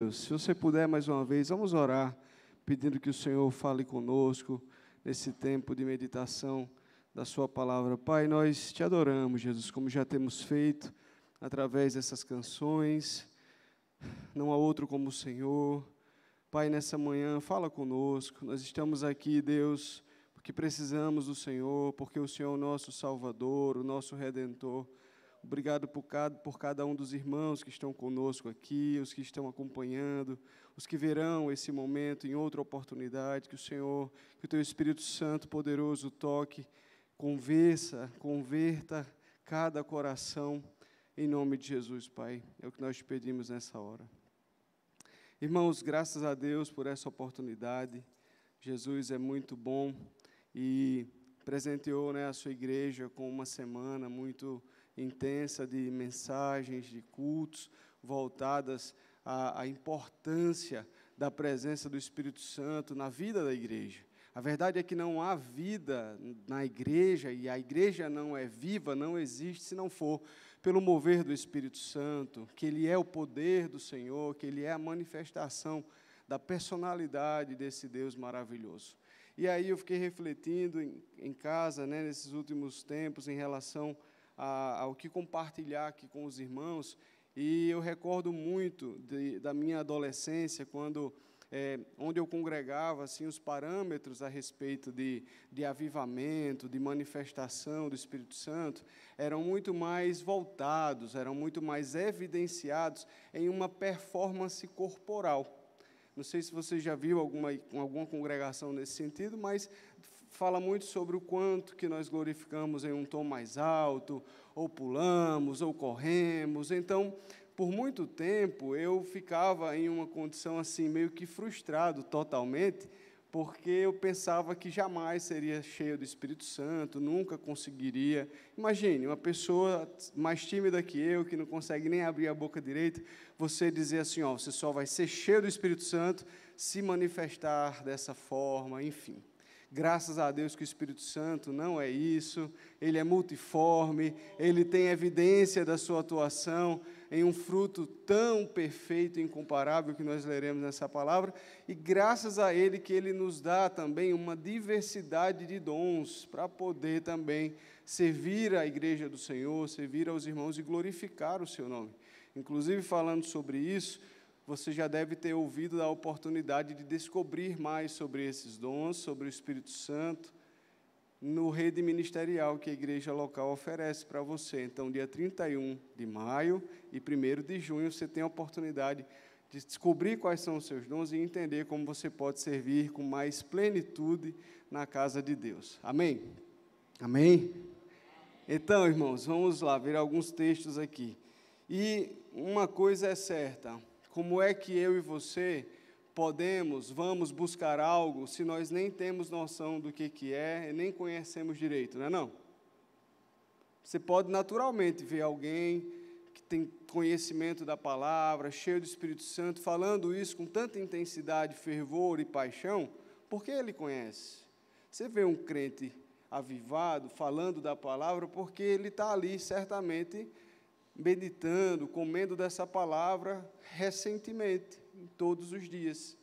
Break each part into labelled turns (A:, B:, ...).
A: Deus, se você puder mais uma vez, vamos orar, pedindo que o Senhor fale conosco nesse tempo de meditação da sua palavra. Pai, nós te adoramos, Jesus, como já temos feito através dessas canções. Não há outro como o Senhor. Pai, nessa manhã, fala conosco. Nós estamos aqui, Deus, porque precisamos do Senhor, porque o Senhor é o nosso Salvador, o nosso Redentor. Obrigado por cada um dos irmãos que estão conosco aqui, os que estão acompanhando, os que verão esse momento em outra oportunidade. Que o Senhor, que o Teu Espírito Santo poderoso toque, converta cada coração, em nome de Jesus, Pai. É o que nós te pedimos nessa hora. Irmãos, graças a Deus por essa oportunidade. Jesus é muito bom e presenteou, a sua igreja com uma semana muito intensa de mensagens, de cultos, voltadas à importância da presença do Espírito Santo na vida da igreja. A verdade é que não há vida na igreja, e a igreja não é viva, não existe se não for pelo mover do Espírito Santo, que Ele é o poder do Senhor, que Ele é a manifestação da personalidade desse Deus maravilhoso. E aí eu fiquei refletindo em casa, nesses últimos tempos, em relação ao que compartilhar aqui com os irmãos, e eu recordo muito da minha adolescência, onde eu congregava, assim, os parâmetros a respeito de avivamento, de manifestação do Espírito Santo, eram muito mais voltados, eram muito mais evidenciados em uma performance corporal. Não sei se você já viu alguma congregação nesse sentido, mas fala muito sobre o quanto que nós glorificamos em um tom mais alto, ou pulamos, ou corremos. Então, por muito tempo, eu ficava em uma condição assim, meio que frustrado totalmente, porque eu pensava que jamais seria cheio do Espírito Santo, nunca conseguiria. Imagine, uma pessoa mais tímida que eu, que não consegue nem abrir a boca direito, você dizer assim, você só vai ser cheio do Espírito Santo se manifestar dessa forma, enfim. Graças a Deus que o Espírito Santo não é isso, ele é multiforme, ele tem evidência da sua atuação em um fruto tão perfeito e incomparável que nós leremos nessa palavra, e graças a ele que ele nos dá também uma diversidade de dons para poder também servir a igreja do Senhor, servir aos irmãos e glorificar o seu nome. Inclusive, falando sobre isso, você já deve ter ouvido da oportunidade de descobrir mais sobre esses dons, sobre o Espírito Santo, no rede ministerial que a igreja local oferece para você. Então, dia 31 de maio e 1º de junho, você tem a oportunidade de descobrir quais são os seus dons e entender como você pode servir com mais plenitude na casa de Deus. Amém? Amém? Então, irmãos, vamos lá ver alguns textos aqui. E uma coisa é certa: como é que eu e você vamos buscar algo se nós nem temos noção do que é e nem conhecemos direito, não é não? Você pode naturalmente ver alguém que tem conhecimento da palavra, cheio do Espírito Santo, falando isso com tanta intensidade, fervor e paixão, porque ele conhece. Você vê um crente avivado, falando da palavra, porque ele está ali, certamente, meditando, comendo dessa palavra recentemente, todos os dias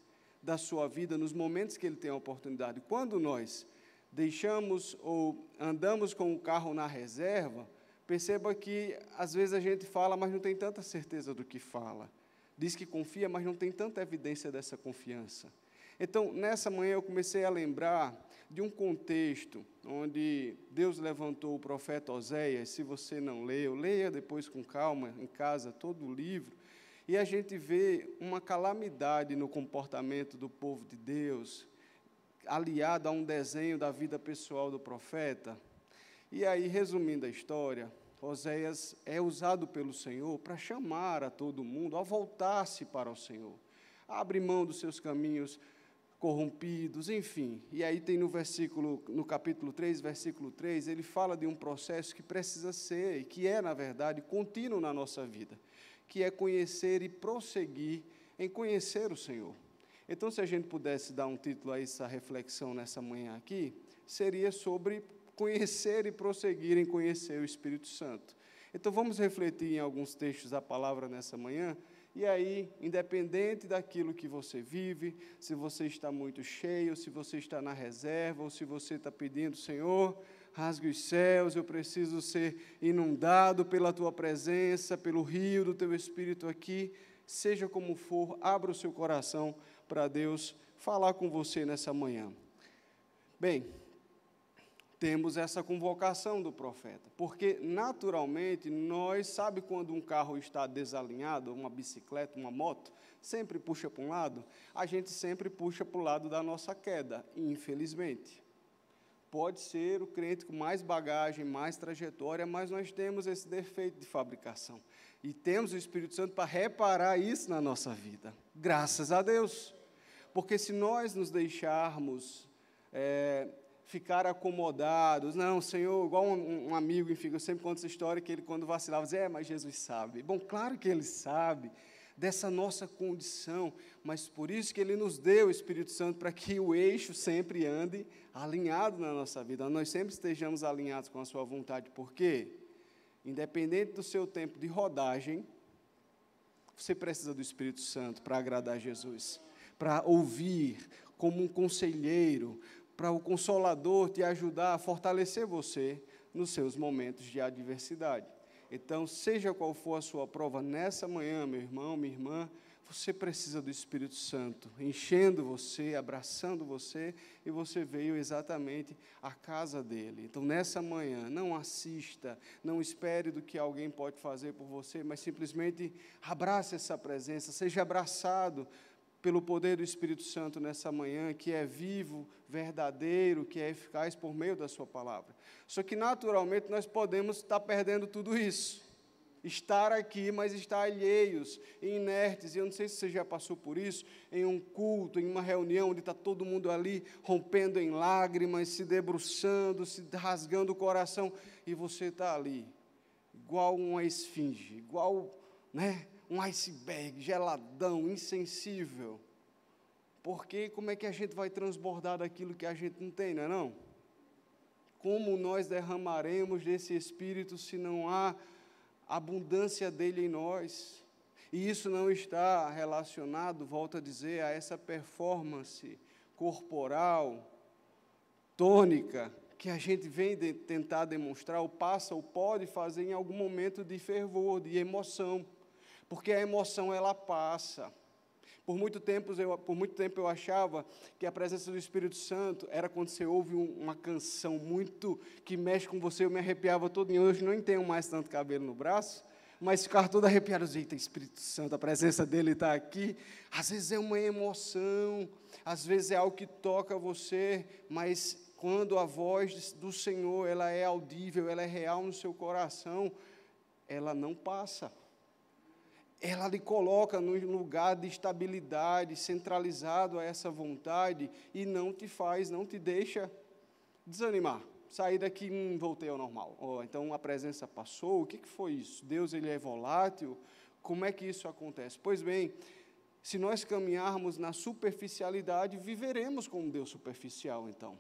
A: da sua vida, nos momentos que ele tem a oportunidade. Quando nós deixamos ou andamos com o carro na reserva, perceba que às vezes a gente fala, mas não tem tanta certeza do que fala. Diz que confia, mas não tem tanta evidência dessa confiança. Então, nessa manhã eu comecei a lembrar de um contexto onde Deus levantou o profeta Oséias. Se você não leu, leia depois com calma, em casa, todo o livro, e a gente vê uma calamidade no comportamento do povo de Deus, aliado a um desenho da vida pessoal do profeta. E aí, resumindo a história, Oséias é usado pelo Senhor para chamar a todo mundo a voltar-se para o Senhor, a abrir mão dos seus caminhos corrompidos, enfim. E aí tem no capítulo 3, versículo 3, ele fala de um processo que precisa ser, e que é, na verdade, contínuo na nossa vida, que é conhecer e prosseguir em conhecer o Senhor. Então, se a gente pudesse dar um título a essa reflexão nessa manhã aqui, seria sobre conhecer e prosseguir em conhecer o Espírito Santo. Então, vamos refletir em alguns textos da palavra nessa manhã, E aí, independente daquilo que você vive, se você está muito cheio, se você está na reserva, ou se você está pedindo, Senhor, rasgue os céus, eu preciso ser inundado pela Tua presença, pelo rio do Teu Espírito aqui, seja como for, abra o seu coração para Deus falar com você nessa manhã. Bem, temos essa convocação do profeta, porque naturalmente nós, sabe quando um carro está desalinhado, uma bicicleta, uma moto, sempre puxa para um lado, a gente sempre puxa para o lado da nossa queda, infelizmente. Pode ser o crente com mais bagagem, mais trajetória, mas nós temos esse defeito de fabricação, e temos o Espírito Santo para reparar isso na nossa vida, graças a Deus, porque se nós nos deixarmos ficar acomodados, não, Senhor, igual um amigo, enfim, eu sempre conto essa história, que ele quando vacilava, dizia, mas Jesus sabe. Bom, claro que Ele sabe dessa nossa condição, mas por isso que Ele nos deu o Espírito Santo, para que o eixo sempre ande alinhado na nossa vida, nós sempre estejamos alinhados com a sua vontade, porque, independente do seu tempo de rodagem, você precisa do Espírito Santo para agradar Jesus, para ouvir como um conselheiro, para o Consolador te ajudar a fortalecer você nos seus momentos de adversidade. Então, seja qual for a sua prova nessa manhã, meu irmão, minha irmã, você precisa do Espírito Santo, enchendo você, abraçando você, e você veio exatamente à casa dele. Então, nessa manhã, não assista, não espere do que alguém pode fazer por você, mas simplesmente abrace essa presença, seja abraçado pelo poder do Espírito Santo nessa manhã, que é vivo, verdadeiro, que é eficaz por meio da sua palavra. Só que, naturalmente, nós podemos estar perdendo tudo isso. Estar aqui, mas estar alheios, inertes, e eu não sei se você já passou por isso, em um culto, em uma reunião, onde está todo mundo ali, rompendo em lágrimas, se debruçando, se rasgando o coração, e você está ali, igual uma esfinge, igual, um iceberg, geladão, insensível. Porque como é que a gente vai transbordar daquilo que a gente não tem, não é não? Como nós derramaremos desse Espírito se não há abundância dele em nós? E isso não está relacionado, volto a dizer, a essa performance corporal, tônica, que a gente vem tentar demonstrar, ou passa, ou pode fazer em algum momento de fervor, de emoção. Porque a emoção, ela passa. Por muito tempo eu achava que a presença do Espírito Santo era quando você ouve uma canção muito que mexe com você, eu me arrepiava todo, e hoje não tenho mais tanto cabelo no braço, mas ficava todo arrepiado, eita, Espírito Santo, a presença dele está aqui. Às vezes é uma emoção, às vezes é algo que toca você, mas quando a voz do Senhor, ela é audível, ela é real no seu coração, ela não passa. Ela lhe coloca num lugar de estabilidade, centralizado a essa vontade, e não te deixa desanimar. Sair daqui, voltei ao normal. Então a presença passou, o que foi isso? Deus, ele é volátil? Como é que isso acontece? Pois bem, se nós caminharmos na superficialidade, viveremos como um Deus superficial, então.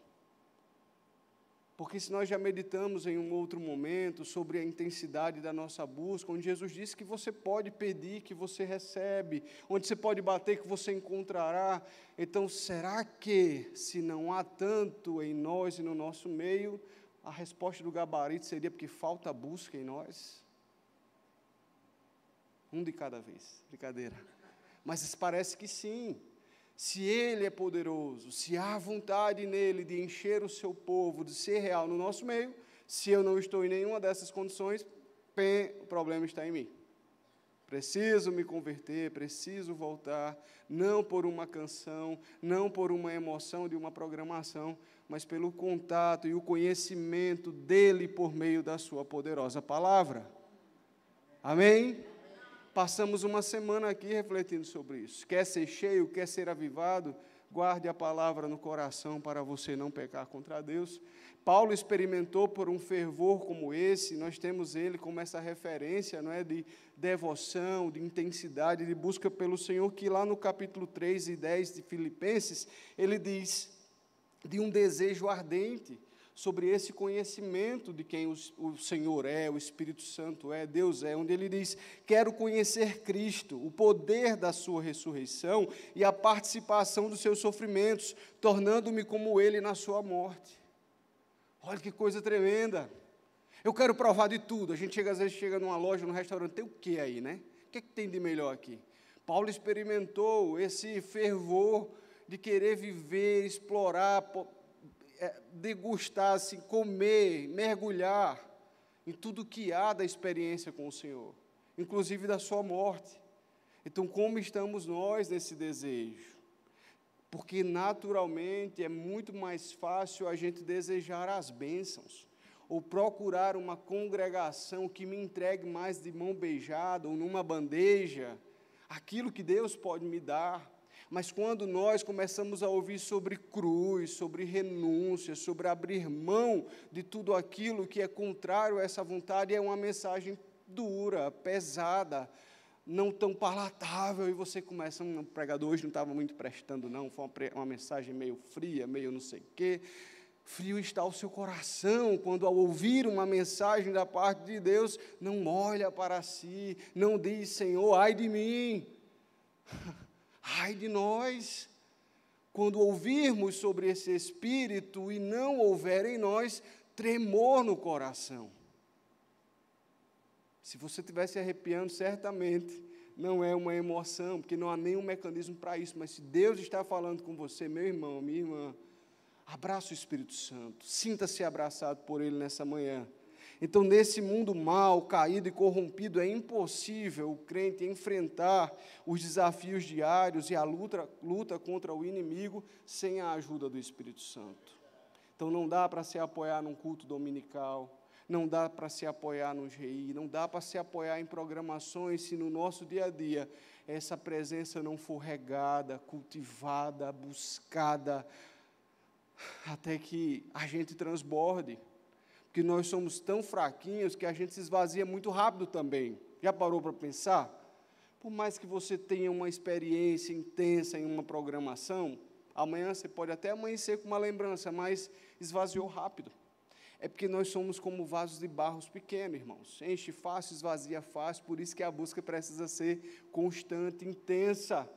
A: Porque se nós já meditamos em um outro momento sobre a intensidade da nossa busca, onde Jesus disse que você pode pedir, que você recebe, onde você pode bater, que você encontrará. Então, será que, se não há tanto em nós e no nosso meio, a resposta do gabarito seria porque falta busca em nós? Um de cada vez, brincadeira. Mas parece que sim. Se Ele é poderoso, se há vontade nele de encher o seu povo, de ser real no nosso meio, se eu não estou em nenhuma dessas condições, o problema está em mim. Preciso me converter, preciso voltar, não por uma canção, não por uma emoção de uma programação, mas pelo contato e o conhecimento dEle por meio da sua poderosa palavra. Amém? Passamos uma semana aqui refletindo sobre isso. Quer ser cheio, quer ser avivado, guarde a palavra no coração para você não pecar contra Deus. Paulo experimentou por um fervor como esse, nós temos ele como essa referência, não é, de devoção, de intensidade, de busca pelo Senhor, que lá no capítulo 3 e 10 de Filipenses, ele diz de um desejo ardente. sobre esse conhecimento de quem o Senhor é, o Espírito Santo é, Deus é, onde ele diz: quero conhecer Cristo, o poder da sua ressurreição e a participação dos seus sofrimentos, tornando-me como ele na sua morte. Olha que coisa tremenda. Eu quero provar de tudo. A gente às vezes chega numa loja, num restaurante, tem o que aí, né? O que é que tem de melhor aqui? Paulo experimentou esse fervor de querer viver, explorar, degustar, assim, comer, mergulhar em tudo que há da experiência com o Senhor, inclusive da sua morte. Então, como estamos nós nesse desejo? Porque, naturalmente, é muito mais fácil a gente desejar as bênçãos, ou procurar uma congregação que me entregue mais de mão beijada, ou numa bandeja, aquilo que Deus pode me dar. Mas quando nós começamos a ouvir sobre cruz, sobre renúncia, sobre abrir mão de tudo aquilo que é contrário a essa vontade, é uma mensagem dura, pesada, não tão palatável, e você começa: o pregador hoje não estava muito prestando não, foi uma mensagem meio fria, meio não sei o quê. Frio está o seu coração quando, ao ouvir uma mensagem da parte de Deus, não olha para si, não diz: Senhor, ai de mim, ai de nós. Quando ouvirmos sobre esse Espírito e não houver em nós tremor no coração. Se você estiver se arrepiando, certamente não é uma emoção, porque não há nenhum mecanismo para isso, mas se Deus está falando com você, meu irmão, minha irmã, abraça o Espírito Santo, sinta-se abraçado por Ele nessa manhã. Então, nesse mundo mau, caído e corrompido, é impossível o crente enfrentar os desafios diários e a luta contra o inimigo sem a ajuda do Espírito Santo. Então, não dá para se apoiar num culto dominical, não dá para se apoiar no GI, não dá para se apoiar em programações se no nosso dia a dia essa presença não for regada, cultivada, buscada, até que a gente transborde, porque nós somos tão fraquinhos que a gente se esvazia muito rápido também. Já parou para pensar? Por mais que você tenha uma experiência intensa em uma programação, amanhã você pode até amanhecer com uma lembrança, mas esvaziou rápido. É porque nós somos como vasos de barros pequenos, irmãos. Enche fácil, esvazia fácil, por isso que a busca precisa ser constante, intensa.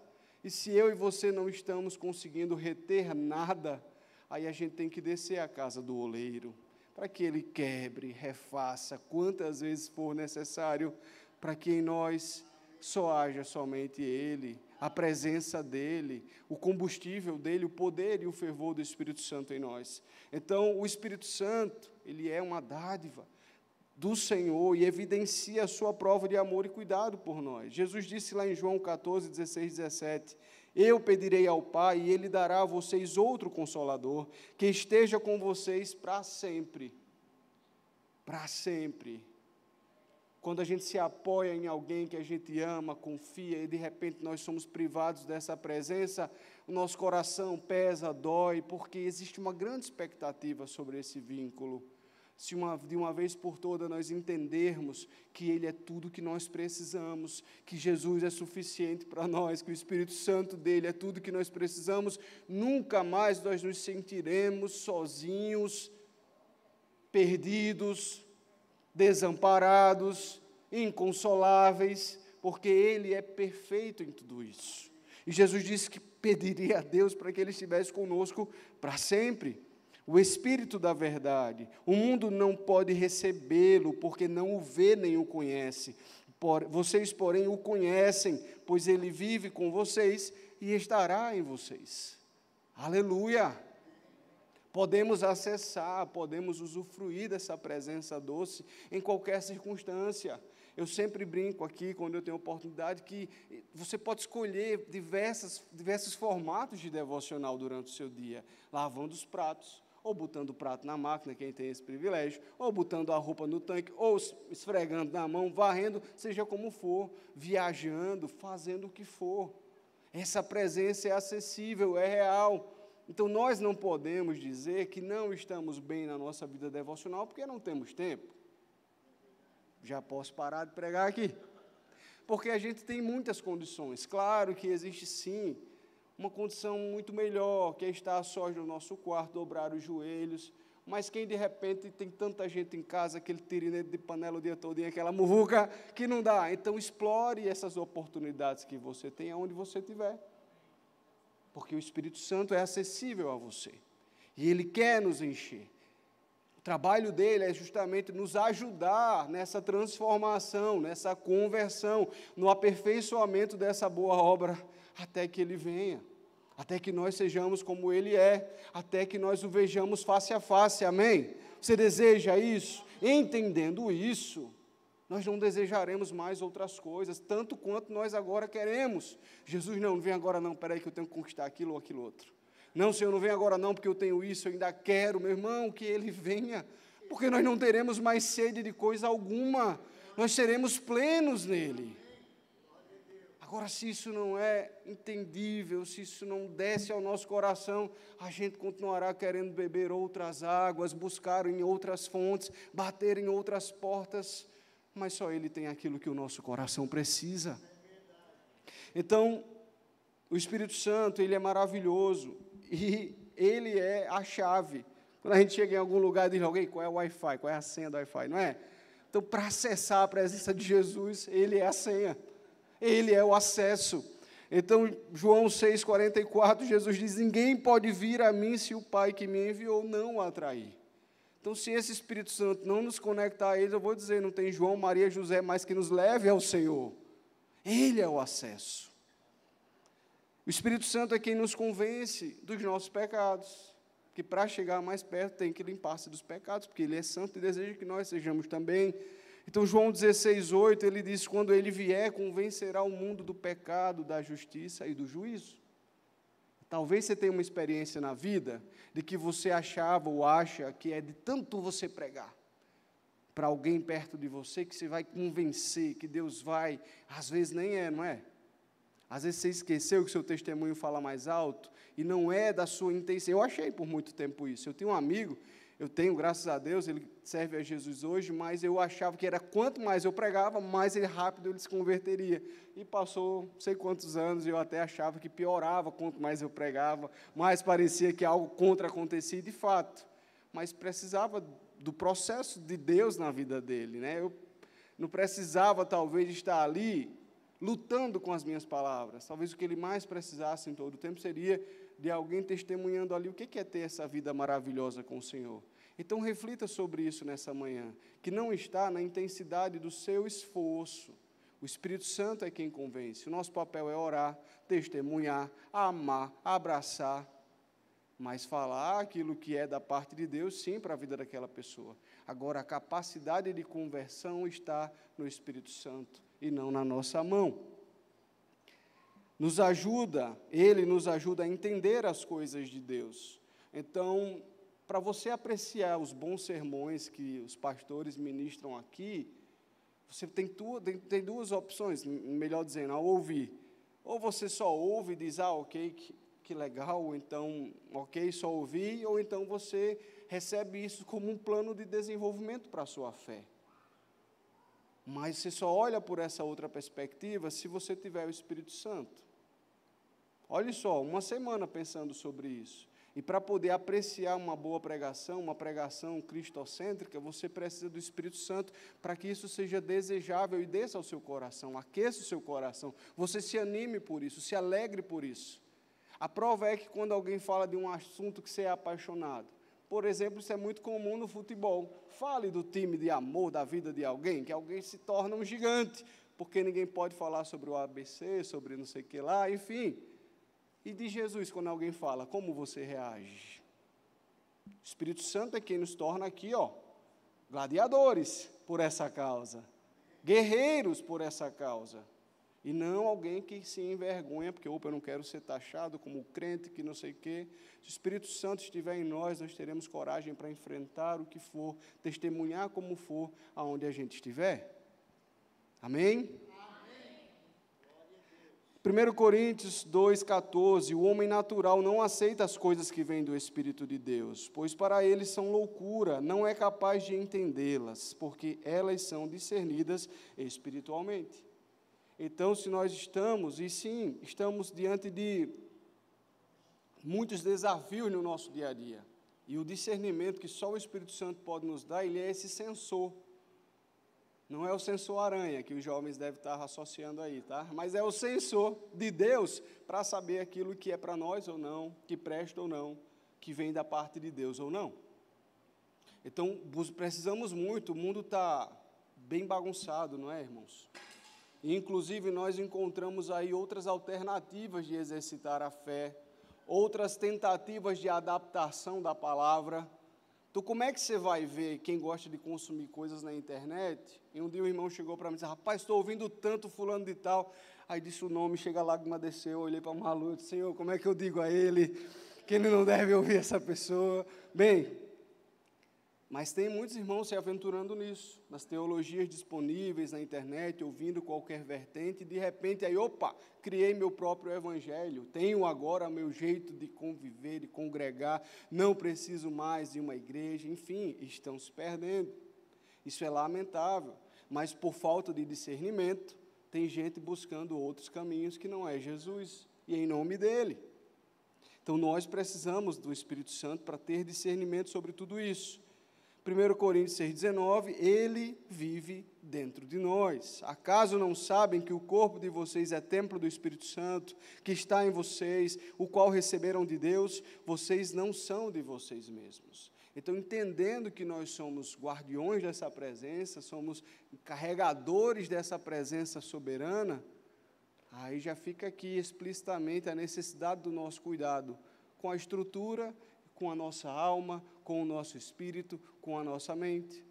A: E se eu e você não estamos conseguindo reter nada, aí a gente tem que descer à casa do oleiro, para que ele quebre, refaça, quantas vezes for necessário, para que em nós só haja somente Ele, a presença dEle, o combustível dEle, o poder e o fervor do Espírito Santo em nós. Então, o Espírito Santo, ele é uma dádiva do Senhor e evidencia a sua prova de amor e cuidado por nós. Jesus disse lá em João 14, 16, 17, eu pedirei ao Pai e Ele dará a vocês outro Consolador, que esteja com vocês para sempre. Para sempre. Quando a gente se apoia em alguém que a gente ama, confia, e de repente nós somos privados dessa presença, o nosso coração pesa, dói, porque existe uma grande expectativa sobre esse vínculo. Se de uma vez por todas nós entendermos que Ele é tudo que nós precisamos, que Jesus é suficiente para nós, que o Espírito Santo dEle é tudo que nós precisamos, nunca mais nós nos sentiremos sozinhos, perdidos, desamparados, inconsoláveis, porque Ele é perfeito em tudo isso. E Jesus disse que pediria a Deus para que Ele estivesse conosco para sempre. O Espírito da verdade, o mundo não pode recebê-lo, porque não o vê nem o conhece. Vocês, porém, o conhecem, pois Ele vive com vocês e estará em vocês. Aleluia! Podemos acessar, podemos usufruir dessa presença doce em qualquer circunstância. Eu sempre brinco aqui, quando eu tenho oportunidade, que você pode escolher diversos formatos de devocional durante o seu dia. Lavando os pratos, ou botando o prato na máquina, quem tem esse privilégio, ou botando a roupa no tanque, ou esfregando na mão, varrendo, seja como for, viajando, fazendo o que for. Essa presença é acessível, é real. Então, nós não podemos dizer que não estamos bem na nossa vida devocional, porque não temos tempo. Já posso parar de pregar aqui. Porque a gente tem muitas condições. Claro que existe, sim, uma condição muito melhor, que é estar sós no nosso quarto, dobrar os joelhos, Mas quem de repente tem tanta gente em casa, aquele tirinete de panela o dia todo, aquela muvuca, que não dá. Então explore essas oportunidades que você tem aonde você estiver. Porque o Espírito Santo é acessível a você. E Ele quer nos encher. O trabalho dele é justamente nos ajudar nessa transformação, nessa conversão, no aperfeiçoamento dessa boa obra, até que Ele venha. Até que nós sejamos como Ele é, até que nós o vejamos face a face, amém? Você deseja isso? Entendendo isso, nós não desejaremos mais outras coisas, tanto quanto nós agora queremos. Jesus, não vem agora não, peraí que eu tenho que conquistar aquilo ou aquilo outro. Não, Senhor, não vem agora não, porque eu tenho isso, eu ainda quero, meu irmão, que Ele venha, porque nós não teremos mais sede de coisa alguma, nós seremos plenos nele. Agora, se isso não é entendível, se isso não desce ao nosso coração, a gente continuará querendo beber outras águas, buscar em outras fontes, bater em outras portas, mas só Ele tem aquilo que o nosso coração precisa. Então, o Espírito Santo, Ele é maravilhoso, e Ele é a chave. Quando a gente chega em algum lugar e diz, alguém, qual é o Wi-Fi, qual é a senha do Wi-Fi, não é? Então, para acessar a presença de Jesus, Ele é a senha. Ele é o acesso. Então, João 6,44, Jesus diz, ninguém pode vir a mim se o Pai que me enviou não o atrair. Então, se esse Espírito Santo não nos conectar a Ele, eu vou dizer, não tem João, Maria, José, mais que nos leve ao Senhor. Ele é o acesso. O Espírito Santo é quem nos convence dos nossos pecados, que para chegar mais perto tem que limpar-se dos pecados, porque Ele é santo e deseja que nós sejamos também. Então, João 16,8, ele diz, quando Ele vier, convencerá o mundo do pecado, da justiça e do juízo. Talvez você tenha uma experiência na vida de que você achava ou acha que é de tanto você pregar para alguém perto de você que você vai convencer, que Deus vai, às vezes nem é, não é? Às vezes você esqueceu que o seu testemunho fala mais alto e não é da sua intenção. Eu achei por muito tempo isso. Eu tenho um amigo, graças a Deus, ele serve a Jesus hoje, mas eu achava que era quanto mais eu pregava, mais rápido ele se converteria. E passou não sei quantos anos e eu até achava que piorava quanto mais eu pregava, mais parecia que algo contra acontecia, de fato. Mas precisava do processo de Deus na vida dele, né? Eu não precisava, talvez, estar ali lutando com as minhas palavras. Talvez o que ele mais precisasse em todo o tempo seria de alguém testemunhando ali o que é ter essa vida maravilhosa com o Senhor. Então, reflita sobre isso nessa manhã, que não está na intensidade do seu esforço. O Espírito Santo é quem convence. O nosso papel é orar, testemunhar, amar, abraçar, mas falar aquilo que é da parte de Deus, sim, para a vida daquela pessoa. Agora, a capacidade de conversão está no Espírito Santo e não na nossa mão. Ele nos ajuda a entender as coisas de Deus. Então, para você apreciar os bons sermões que os pastores ministram aqui, você tem duas opções, melhor dizendo, ao ouvir. Ou você só ouve e diz, ok, que legal, ou então, ok, só ouvir, ou então você recebe isso como um plano de desenvolvimento para a sua fé. Mas você só olha por essa outra perspectiva se você tiver o Espírito Santo. Olhe só, uma semana pensando sobre isso. E para poder apreciar uma boa pregação, uma pregação cristocêntrica, você precisa do Espírito Santo para que isso seja desejável e desça ao seu coração, aqueça o seu coração. Você se anime por isso, se alegre por isso. A prova é que quando alguém fala de um assunto que você é apaixonado, por exemplo, isso é muito comum no futebol. Fale do time de amor da vida de alguém, que alguém se torna um gigante, porque ninguém pode falar sobre o ABC, sobre não sei o que lá, enfim. E de Jesus, quando alguém fala, como você reage? O Espírito Santo é quem nos torna aqui, gladiadores por essa causa, guerreiros por essa causa. E não alguém que se envergonha, porque, eu não quero ser taxado como crente, que não sei o quê. Se o Espírito Santo estiver em nós, nós teremos coragem para enfrentar o que for, testemunhar como for, aonde a gente estiver. Amém? 1 Coríntios 2,14, o homem natural não aceita as coisas que vêm do Espírito de Deus, pois para ele são loucura, não é capaz de entendê-las, porque elas são discernidas espiritualmente. Então, se nós estamos diante de muitos desafios no nosso dia a dia, E o discernimento que só o Espírito Santo pode nos dar, ele é esse sensor. Não é o sensor aranha, que os jovens devem estar associando aí, tá? Mas é o sensor de Deus para saber aquilo que é para nós ou não, que presta ou não, que vem da parte de Deus ou não. Então, precisamos muito, o mundo está bem bagunçado, não é, irmãos? E, inclusive, nós encontramos aí outras alternativas de exercitar a fé, outras tentativas de adaptação da palavra. Então, como é que você vai ver quem gosta de consumir coisas na internet? E um dia o irmão chegou para mim e disse, rapaz, estou ouvindo tanto fulano de tal. Aí disse o nome, chega lá, lágrima desceu, eu olhei para o maluco, disse, Senhor, como é que eu digo a ele que ele não deve ouvir essa pessoa? Bem, mas tem muitos irmãos se aventurando nisso, nas teologias disponíveis na internet, ouvindo qualquer vertente, e de repente aí, opa, criei meu próprio evangelho, tenho agora meu jeito de conviver, de congregar, não preciso mais de uma igreja, enfim, estão se perdendo. Isso é lamentável, mas por falta de discernimento, tem gente buscando outros caminhos que não é Jesus, e em nome dele. Então nós precisamos do Espírito Santo para ter discernimento sobre tudo isso. 1 Coríntios 6,19, ele vive dentro de nós. Acaso não sabem que o corpo de vocês é templo do Espírito Santo, que está em vocês, o qual receberam de Deus? Vocês não são de vocês mesmos. Então, entendendo que nós somos guardiões dessa presença, somos carregadores dessa presença soberana, aí já fica aqui explicitamente a necessidade do nosso cuidado com a estrutura, com a nossa alma, com o nosso espírito, com a nossa mente.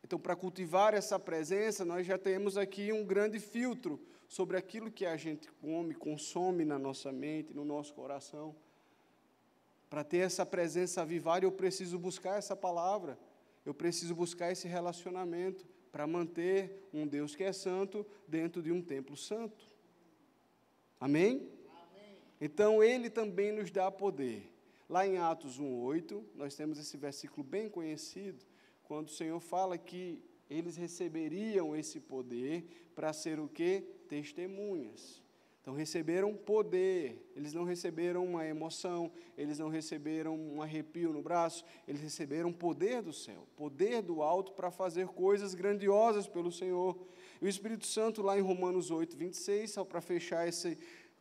A: Então, para cultivar essa presença, nós já temos aqui um grande filtro sobre aquilo que a gente come, consome na nossa mente, no nosso coração. Para ter essa presença avivar, eu preciso buscar essa palavra, eu preciso buscar esse relacionamento para manter um Deus que é santo dentro de um templo santo. Amém? Amém. Então, ele também nos dá poder. Lá em Atos 1,8, nós temos esse versículo bem conhecido, quando o Senhor fala que eles receberiam esse poder para ser o quê? Testemunhas. Então, receberam poder, eles não receberam uma emoção, eles não receberam um arrepio no braço, eles receberam poder do céu, poder do alto para fazer coisas grandiosas pelo Senhor. E o Espírito Santo, lá em Romanos 8,26, só para fechar esse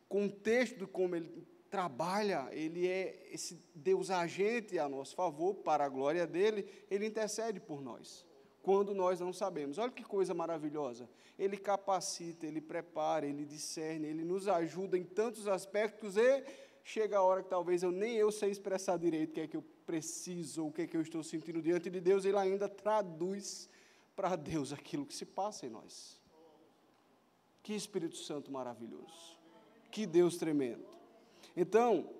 A: contexto de como ele trabalha, ele é esse Deus agente a nosso favor, para a glória dele, ele intercede por nós, quando nós não sabemos. Olha que coisa maravilhosa, ele capacita, ele prepara, ele discerne, ele nos ajuda em tantos aspectos, e chega a hora que talvez nem eu sei expressar direito o que é que eu preciso, o que é que eu estou sentindo diante de Deus, ele ainda traduz para Deus aquilo que se passa em nós. Que Espírito Santo maravilhoso, que Deus tremendo. Então,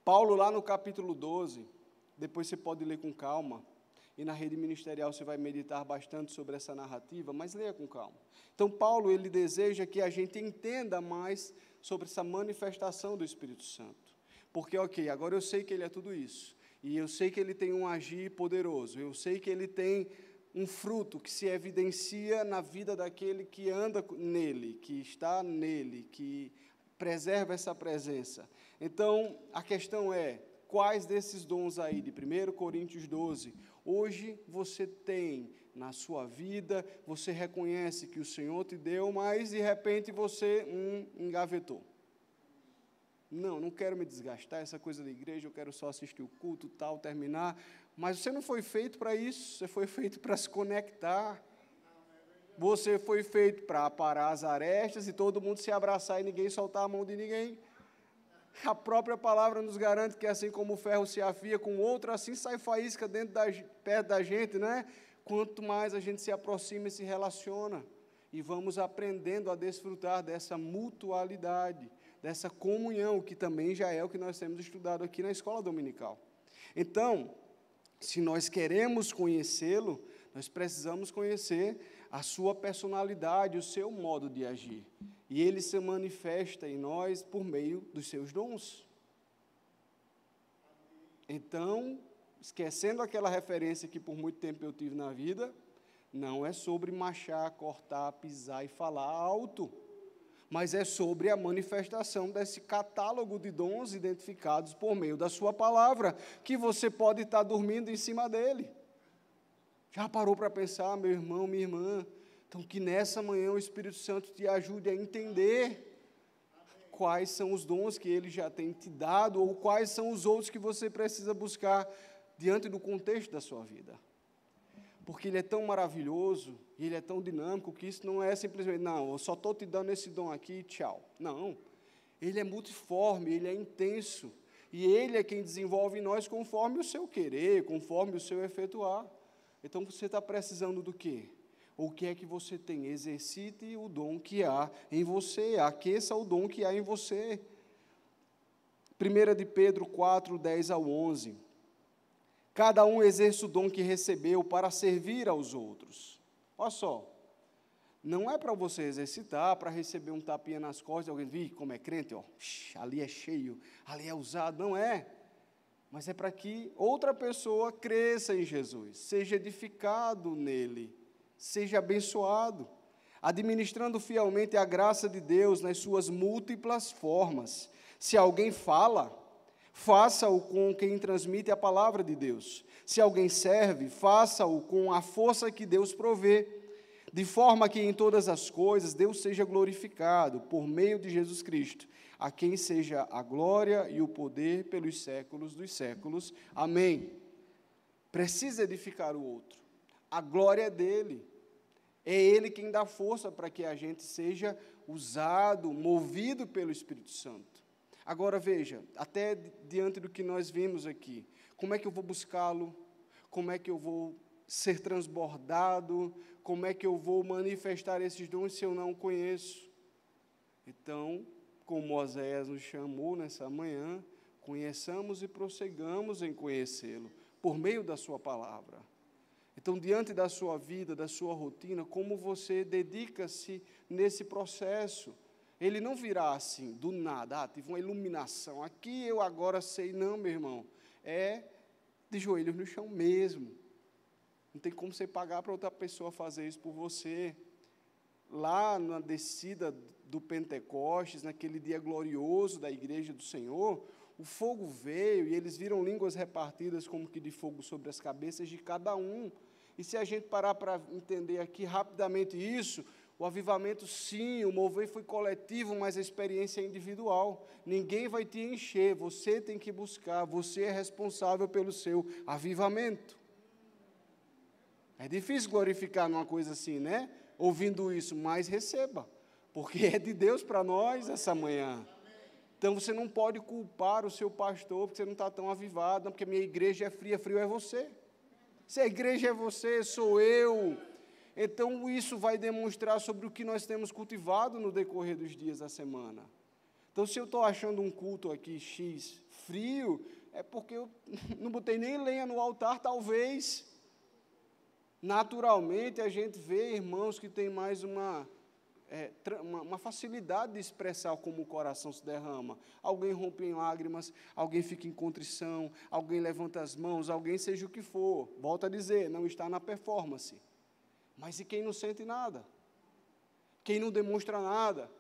A: Paulo lá no capítulo 12, depois você pode ler com calma, e na rede ministerial você vai meditar bastante sobre essa narrativa, mas leia com calma. Então, Paulo, ele deseja que a gente entenda mais sobre essa manifestação do Espírito Santo. Porque, ok, agora eu sei que ele é tudo isso, e eu sei que ele tem um agir poderoso, eu sei que ele tem um fruto que se evidencia na vida daquele que anda nele, que está nele, que preserva essa presença. Então, a questão é, quais desses dons aí de 1 Coríntios 12, hoje você tem na sua vida, você reconhece que o Senhor te deu, mas de repente você engavetou. Não quero me desgastar, essa coisa da igreja, eu quero só assistir o culto, tal, terminar, mas você não foi feito para isso, você foi feito para se conectar. Você foi feito para aparar as arestas e todo mundo se abraçar e ninguém soltar a mão de ninguém. A própria palavra nos garante que assim como o ferro se afia com o outro, assim sai faísca perto da gente, né? Quanto mais a gente se aproxima e se relaciona, e vamos aprendendo a desfrutar dessa mutualidade, dessa comunhão, que também já é o que nós temos estudado aqui na escola dominical. Então, se nós queremos conhecê-lo, nós precisamos conhecer a sua personalidade, o seu modo de agir. E ele se manifesta em nós por meio dos seus dons. Então, esquecendo aquela referência que por muito tempo eu tive na vida, não é sobre machar, cortar, pisar e falar alto, mas é sobre a manifestação desse catálogo de dons identificados por meio da sua palavra, que você pode estar dormindo em cima dele. Já parou para pensar, meu irmão, minha irmã? Então, que nessa manhã o Espírito Santo te ajude a entender quais são os dons que Ele já tem te dado, ou quais são os outros que você precisa buscar diante do contexto da sua vida. Porque Ele é tão maravilhoso, e Ele é tão dinâmico, que isso não é simplesmente, não, eu só estou te dando esse dom aqui, tchau. Não, Ele é multiforme, Ele é intenso, e Ele é quem desenvolve em nós conforme o seu querer, conforme o seu efetuar. Então, você está precisando do quê? O que é que você tem? Exercite o dom que há em você, aqueça o dom que há em você. 1 de Pedro 4, 10 ao 11. Cada um exerce o dom que recebeu para servir aos outros. Olha só, não é para você exercitar, para receber um tapinha nas costas, alguém diz, como é crente, ó, ali é cheio, ali é usado, não é. Mas é para que outra pessoa cresça em Jesus, seja edificado nele, seja abençoado, administrando fielmente a graça de Deus nas suas múltiplas formas. Se alguém fala, faça-o com quem transmite a palavra de Deus. Se alguém serve, faça-o com a força que Deus provê, de forma que em todas as coisas Deus seja glorificado por meio de Jesus Cristo, a quem seja a glória e o poder pelos séculos dos séculos. Amém. Precisa edificar o outro. A glória é dele. É Ele quem dá força para que a gente seja usado, movido pelo Espírito Santo. Agora veja, até diante do que nós vimos aqui, como é que eu vou buscá-lo? Como é que eu vou ser transbordado? Como é que eu vou manifestar esses dons se eu não o conheço? Então, como Oséias nos chamou nessa manhã, conheçamos e prossigamos em conhecê-lo, por meio da sua palavra. Então, diante da sua vida, da sua rotina, como você dedica-se nesse processo? Ele não virá assim, do nada, tive uma iluminação, aqui eu agora sei, não, meu irmão, é de joelhos no chão mesmo. Não tem como você pagar para outra pessoa fazer isso por você. Lá na descida do Pentecostes, naquele dia glorioso da igreja do Senhor, o fogo veio e eles viram línguas repartidas como que de fogo sobre as cabeças de cada um. E se a gente parar para entender aqui rapidamente isso, o avivamento sim, o mover foi coletivo, mas a experiência é individual. Ninguém vai te encher, você tem que buscar, você é responsável pelo seu avivamento. É difícil glorificar numa coisa assim, né? Ouvindo isso, mas receba, porque é de Deus para nós essa manhã. Então, você não pode culpar o seu pastor, porque você não está tão avivado, não, porque minha igreja é fria, frio é você. Se a igreja é você, sou eu. Então, isso vai demonstrar sobre o que nós temos cultivado no decorrer dos dias da semana. Então, se eu estou achando um culto aqui, X, frio, é porque eu não botei nem lenha no altar, talvez. Naturalmente, a gente vê irmãos que têm mais uma facilidade de expressar como o coração se derrama. Alguém rompe em lágrimas, alguém fica em contrição, alguém levanta as mãos, alguém seja o que for. Volto a dizer, não está na performance. Mas e quem não sente nada? Quem não demonstra nada?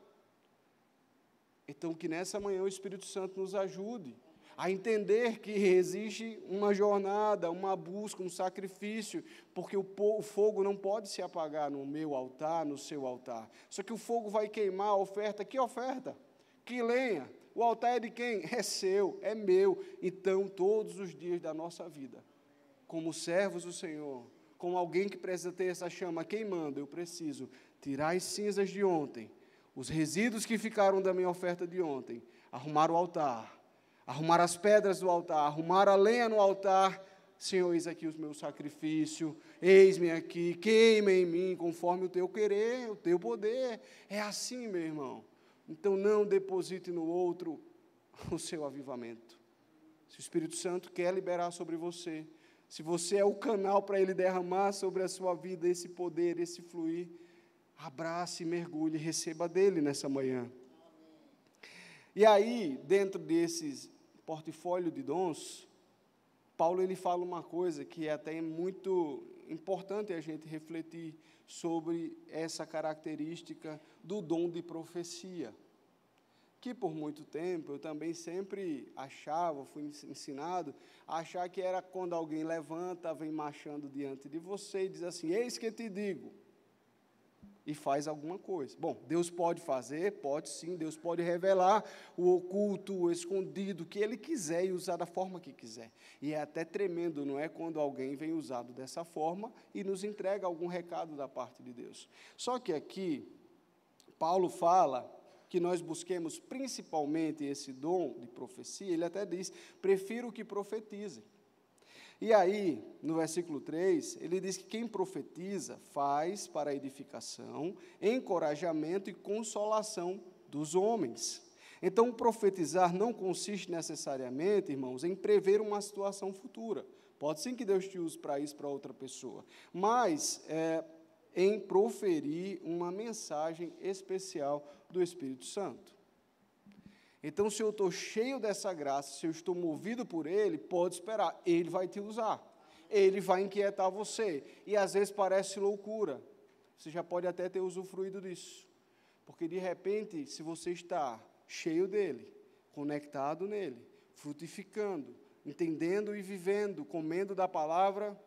A: Então, que nessa manhã o Espírito Santo nos ajude a entender que existe uma jornada, uma busca, um sacrifício, porque o fogo não pode se apagar no meu altar, no seu altar. Só que o fogo vai queimar a oferta. Que oferta? Que lenha? O altar é de quem? É seu, é meu. Então, todos os dias da nossa vida, como servos do Senhor, como alguém que precisa ter essa chama queimando, eu preciso tirar as cinzas de ontem, os resíduos que ficaram da minha oferta de ontem, arrumar o altar, arrumar as pedras do altar, arrumar a lenha no altar. Senhor, eis aqui o meu sacrifício, eis-me aqui, queima em mim, conforme o teu querer, o teu poder. É assim, meu irmão. Então, não deposite no outro o seu avivamento. Se o Espírito Santo quer liberar sobre você, se você é o canal para ele derramar sobre a sua vida esse poder, esse fluir, abrace, mergulhe, receba dele nessa manhã. E aí, dentro desses portfólio de dons, Paulo ele fala uma coisa que é até muito importante a gente refletir sobre essa característica do dom de profecia, que por muito tempo eu também sempre achava, fui ensinado a achar que era quando alguém levanta, vem marchando diante de você e diz assim, eis que te digo, e faz alguma coisa. Bom, Deus pode fazer, pode sim, Deus pode revelar o oculto, o escondido, o que Ele quiser e usar da forma que quiser. E é até tremendo, não é, quando alguém vem usado dessa forma e nos entrega algum recado da parte de Deus. Só que aqui, Paulo fala que nós busquemos principalmente esse dom de profecia, ele até diz, prefiro que profetizem. E aí, no versículo 3, ele diz que quem profetiza faz para a edificação, encorajamento e consolação dos homens. Então, profetizar não consiste necessariamente, irmãos, em prever uma situação futura. Pode sim que Deus te use para isso, para outra pessoa, mas em proferir uma mensagem especial do Espírito Santo. Então, se eu estou cheio dessa graça, se eu estou movido por Ele, pode esperar, Ele vai te usar, Ele vai inquietar você, e às vezes parece loucura, você já pode até ter usufruído disso, porque de repente, se você está cheio dEle, conectado nele, frutificando, entendendo e vivendo, comendo da palavra,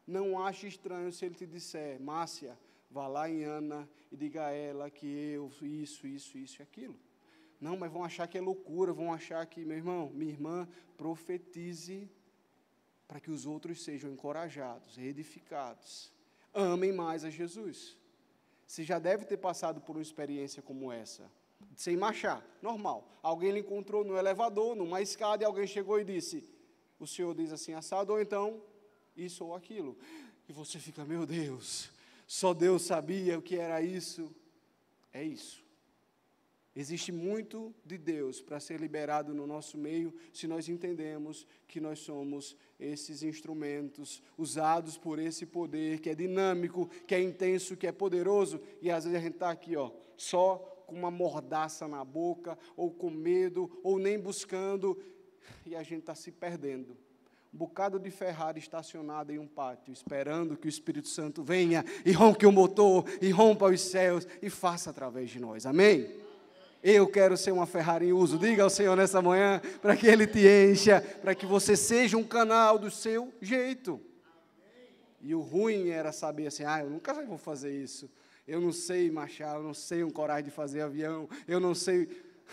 A: não ache estranho se Ele te disser, Márcia, vá lá em Ana e diga a ela que eu, isso e aquilo. Não, mas vão achar que é loucura, vão achar que, meu irmão, minha irmã, profetize para que os outros sejam encorajados, edificados, amem mais a Jesus. Você já deve ter passado por uma experiência como essa, sem marchar, normal. Alguém lhe encontrou no elevador, numa escada, e alguém chegou e disse, o senhor diz assim, assado, ou então, isso ou aquilo. E você fica, meu Deus, só Deus sabia o que era isso. É isso. Existe muito de Deus para ser liberado no nosso meio, se nós entendemos que nós somos esses instrumentos usados por esse poder, que é dinâmico, que é intenso, que é poderoso, e às vezes a gente está aqui, só com uma mordaça na boca, ou com medo, ou nem buscando, e a gente está se perdendo. Um bocado de Ferrari estacionado em um pátio, esperando que o Espírito Santo venha e ronque o motor, e rompa os céus, e faça através de nós. Amém? Eu quero ser uma Ferrari em uso. Diga ao Senhor nessa manhã, para que Ele te encha, para que você seja um canal do seu jeito. E o ruim era saber assim, eu nunca vou fazer isso. Eu não sei marchar, eu não sei coragem de fazer avião, eu não sei.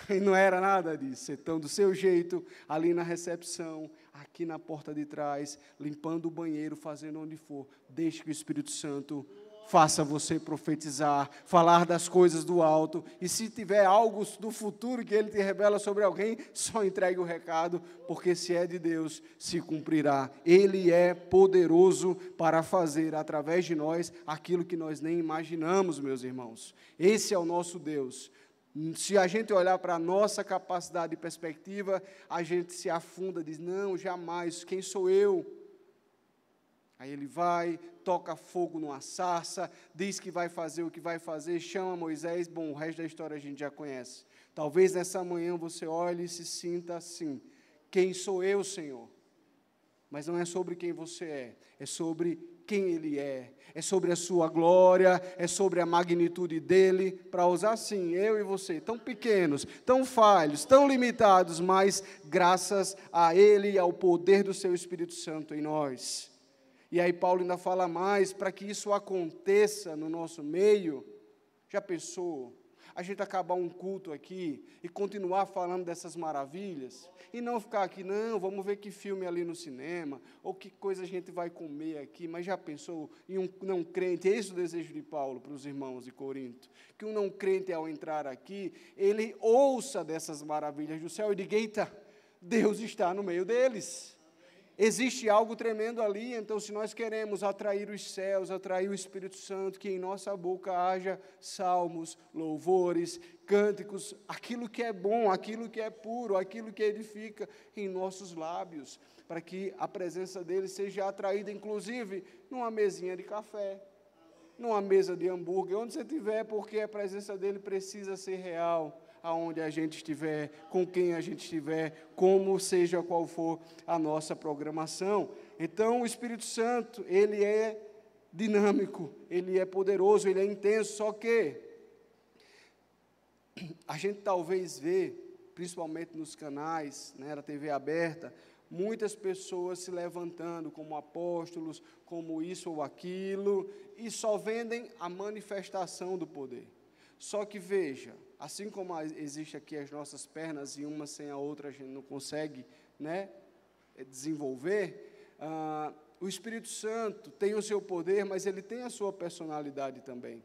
A: E não era nada disso. Então, do seu jeito, ali na recepção, aqui na porta de trás, limpando o banheiro, fazendo onde for, deixe que o Espírito Santo faça você profetizar, falar das coisas do alto, e se tiver algo do futuro que Ele te revela sobre alguém, só entregue o recado, porque se é de Deus, se cumprirá. Ele é poderoso para fazer, através de nós, aquilo que nós nem imaginamos, meus irmãos. Esse é o nosso Deus. Se a gente olhar para a nossa capacidade e perspectiva, a gente se afunda, diz, não, jamais, quem sou eu? Aí ele vai, toca fogo numa sarça, diz que vai fazer o que vai fazer, chama Moisés, bom, o resto da história a gente já conhece. Talvez nessa manhã você olhe e se sinta assim, quem sou eu, Senhor? Mas não é sobre quem você é sobre quem Ele é sobre a sua glória, é sobre a magnitude dEle, para usar assim, eu e você, tão pequenos, tão falhos, tão limitados, mas graças a Ele e ao poder do Seu Espírito Santo em nós. E aí Paulo ainda fala mais, para que isso aconteça no nosso meio, já pensou? A gente acabar um culto aqui e continuar falando dessas maravilhas, e não ficar aqui, não, vamos ver que filme ali no cinema, ou que coisa a gente vai comer aqui, mas já pensou em um não crente, esse é o desejo de Paulo para os irmãos de Corinto, que um não crente ao entrar aqui, ele ouça dessas maravilhas do céu e diga, eita, Deus está no meio deles. Existe algo tremendo ali, então se nós queremos atrair os céus, atrair o Espírito Santo, que em nossa boca haja salmos, louvores, cânticos, aquilo que é bom, aquilo que é puro, aquilo que edifica em nossos lábios, para que a presença dele seja atraída, inclusive, numa mesinha de café, numa mesa de hambúrguer, onde você estiver, porque a presença dele precisa ser real, aonde a gente estiver, com quem a gente estiver, como seja qual for a nossa programação. Então, o Espírito Santo, ele é dinâmico, ele é poderoso, ele é intenso, só que a gente talvez vê, principalmente nos canais, né, na TV aberta, muitas pessoas se levantando como apóstolos, como isso ou aquilo, e só vendem a manifestação do poder. Só que veja, assim como existe aqui as nossas pernas e uma sem a outra a gente não consegue, né, desenvolver, o Espírito Santo tem o seu poder, mas ele tem a sua personalidade também.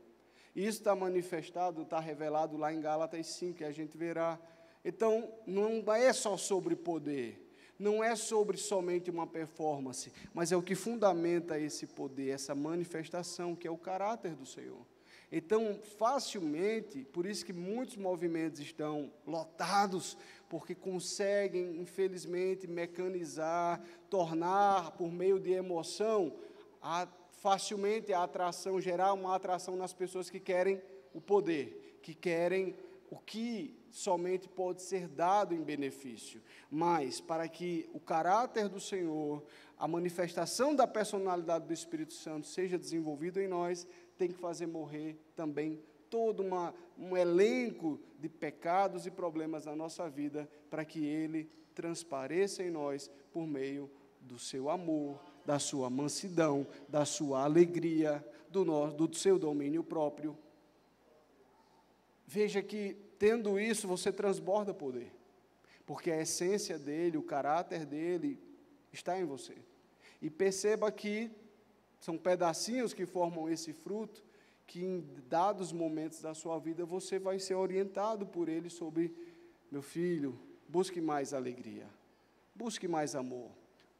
A: Isso está manifestado, está revelado lá em Gálatas 5, que a gente verá. Então, não é só sobre poder, não é sobre somente uma performance, mas é o que fundamenta esse poder, essa manifestação, que é o caráter do Senhor. Então, facilmente, por isso que muitos movimentos estão lotados, porque conseguem, infelizmente, mecanizar, tornar, por meio de emoção, facilmente a atração, gerar uma atração nas pessoas que querem o poder, que querem o que somente pode ser dado em benefício. Mas, para que o caráter do Senhor, a manifestação da personalidade do Espírito Santo seja desenvolvido em nós, tem que fazer morrer também todo um elenco de pecados e problemas na nossa vida, para que ele transpareça em nós por meio do seu amor, da sua mansidão, da sua alegria, do seu domínio próprio. Veja que, tendo isso, você transborda poder, porque a essência dele, o caráter dele, está em você. E perceba que são pedacinhos que formam esse fruto, que em dados momentos da sua vida você vai ser orientado por ele sobre: meu filho, busque mais alegria, busque mais amor,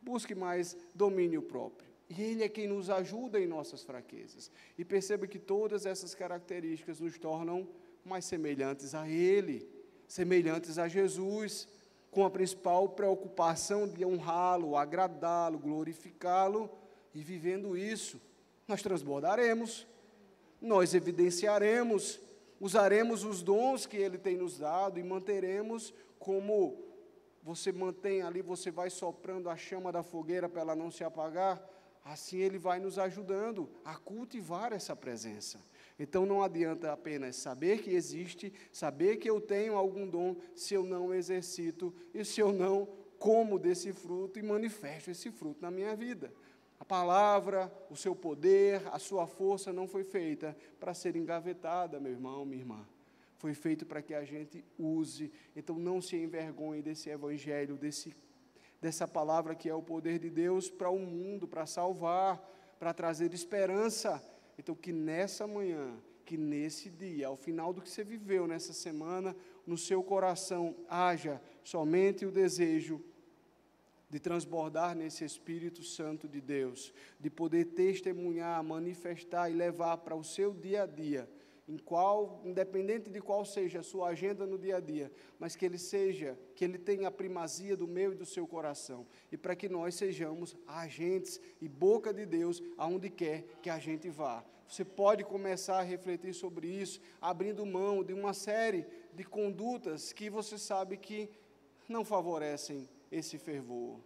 A: busque mais domínio próprio. E ele é quem nos ajuda em nossas fraquezas. E perceba que todas essas características nos tornam mais semelhantes a ele, semelhantes a Jesus, com a principal preocupação de honrá-lo, agradá-lo, glorificá-lo. E vivendo isso, nós transbordaremos, nós evidenciaremos, usaremos os dons que ele tem nos dado e manteremos, como você mantém ali, você vai soprando a chama da fogueira para ela não se apagar, assim ele vai nos ajudando a cultivar essa presença. Então não adianta apenas saber que existe, saber que eu tenho algum dom, se eu não exercito e se eu não como desse fruto e manifesto esse fruto na minha vida. A palavra, o seu poder, a sua força não foi feita para ser engavetada, meu irmão, minha irmã. Foi feito para que a gente use. Então não se envergonhe desse evangelho, dessa palavra que é o poder de Deus para o mundo, para salvar, para trazer esperança. Então que nessa manhã, que nesse dia, ao final do que você viveu nessa semana, no seu coração haja somente o desejo de transbordar nesse Espírito Santo de Deus, de poder testemunhar, manifestar e levar para o seu dia a dia, independente de qual seja a sua agenda no dia a dia, mas que ele tenha a primazia do meu e do seu coração, e para que nós sejamos agentes e boca de Deus aonde quer que a gente vá. Você pode começar a refletir sobre isso, abrindo mão de uma série de condutas que você sabe que não favorecem esse fervor.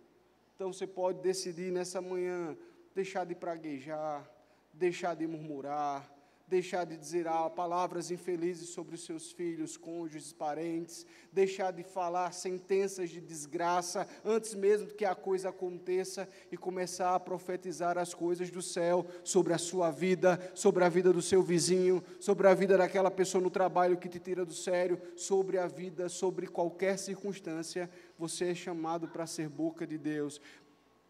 A: Então você pode decidir nessa manhã deixar de praguejar, deixar de murmurar, deixar de dizer palavras infelizes sobre os seus filhos, cônjuges, parentes, deixar de falar sentenças de desgraça antes mesmo que a coisa aconteça e começar a profetizar as coisas do céu sobre a sua vida, sobre a vida do seu vizinho, sobre a vida daquela pessoa no trabalho que te tira do sério, sobre a vida, sobre qualquer circunstância. Você é chamado para ser boca de Deus.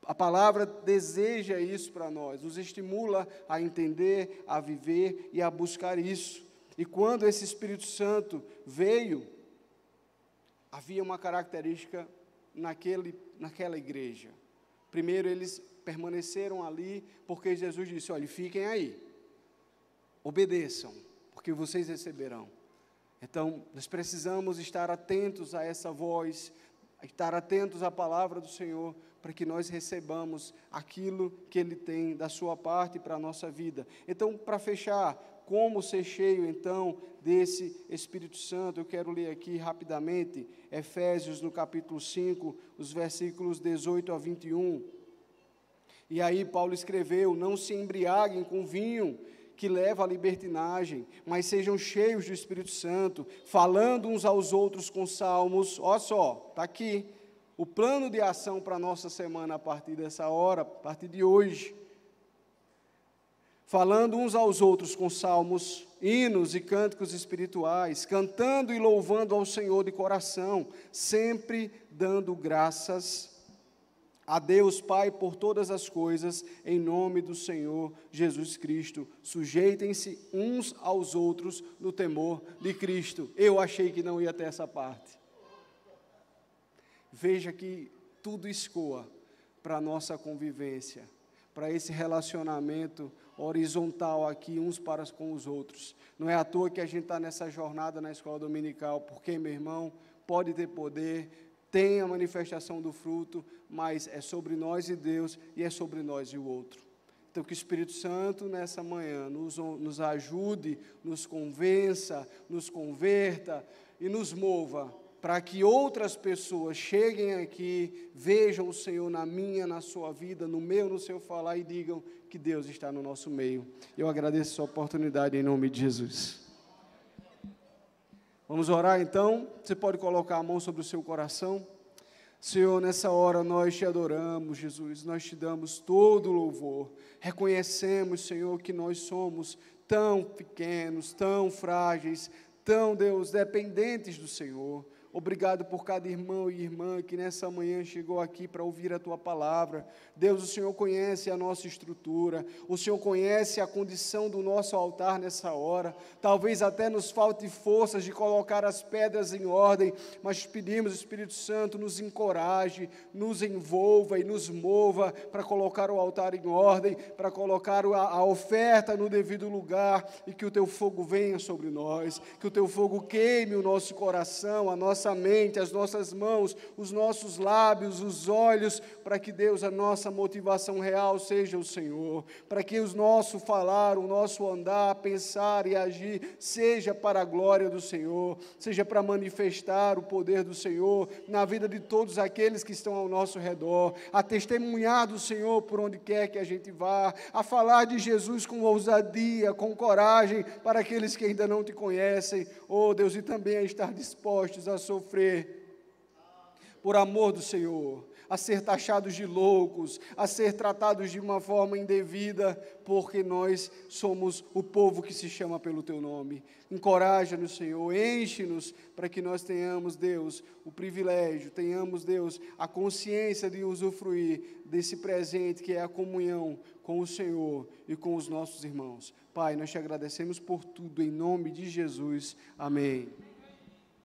A: A palavra deseja isso para nós, nos estimula a entender, a viver e a buscar isso. E quando esse Espírito Santo veio, havia uma característica naquela igreja. Primeiro, eles permaneceram ali, porque Jesus disse: olha, fiquem aí, obedeçam, porque vocês receberão. Então, nós precisamos estar atentos a essa voz, estar atentos à palavra do Senhor, para que nós recebamos aquilo que Ele tem da sua parte para a nossa vida. Então, para fechar, como ser cheio, então, desse Espírito Santo, eu quero ler aqui rapidamente, Efésios, no capítulo 5, os versículos 18 a 21, E aí Paulo escreveu: não se embriaguem com vinho, que leva à libertinagem, mas sejam cheios do Espírito Santo, falando uns aos outros com salmos. Olha só, está aqui o plano de ação para a nossa semana a partir dessa hora, a partir de hoje. Falando uns aos outros com salmos, hinos e cânticos espirituais, cantando e louvando ao Senhor de coração, sempre dando graças a Deus Pai por todas as coisas, em nome do Senhor Jesus Cristo. Sujeitem-se uns aos outros no temor de Cristo. Eu achei que não ia ter essa parte. Veja que tudo escoa para a nossa convivência, para esse relacionamento horizontal aqui, uns para com os outros. Não é à toa que a gente está nessa jornada na escola dominical, porque, meu irmão, pode ter poder, tem a manifestação do fruto, mas é sobre nós e Deus, e é sobre nós e o outro. Então, que o Espírito Santo, nessa manhã, nos ajude, nos convença, nos converta e nos mova, para que outras pessoas cheguem aqui, vejam o Senhor na minha, na sua vida, no meu, no seu falar, e digam que Deus está no nosso meio. Eu agradeço a sua oportunidade, em nome de Jesus. Vamos orar então. Você pode colocar a mão sobre o seu coração. Senhor, nessa hora nós te adoramos, Jesus, nós te damos todo o louvor. Reconhecemos, Senhor, que nós somos tão pequenos, tão frágeis, tão, Deus, dependentes do Senhor. Obrigado por cada irmão e irmã que nessa manhã chegou aqui para ouvir a Tua palavra. Deus, o Senhor conhece a nossa estrutura, o Senhor conhece a condição do nosso altar nessa hora. Talvez até nos falte forças de colocar as pedras em ordem, mas pedimos, Espírito Santo, nos encoraje, nos envolva e nos mova para colocar o altar em ordem, para colocar a oferta no devido lugar, e que o Teu fogo venha sobre nós, que o Teu fogo queime o nosso coração, a nossa mente, as nossas mãos, os nossos lábios, os olhos, para que, Deus, a nossa motivação real seja o Senhor, para que o nosso falar, o nosso andar, pensar e agir seja para a glória do Senhor, seja para manifestar o poder do Senhor na vida de todos aqueles que estão ao nosso redor, a testemunhar do Senhor por onde quer que a gente vá, a falar de Jesus com ousadia, com coragem, para aqueles que ainda não te conhecem, oh Deus, e também a estar dispostos a sofrer por amor do Senhor, a ser taxados de loucos, a ser tratados de uma forma indevida, porque nós somos o povo que se chama pelo Teu nome. Encoraja-nos, Senhor, enche-nos, para que nós tenhamos, Deus, o privilégio, tenhamos, Deus, a consciência de usufruir desse presente que é a comunhão com o Senhor e com os nossos irmãos. Pai, nós te agradecemos por tudo, em nome de Jesus. Amém.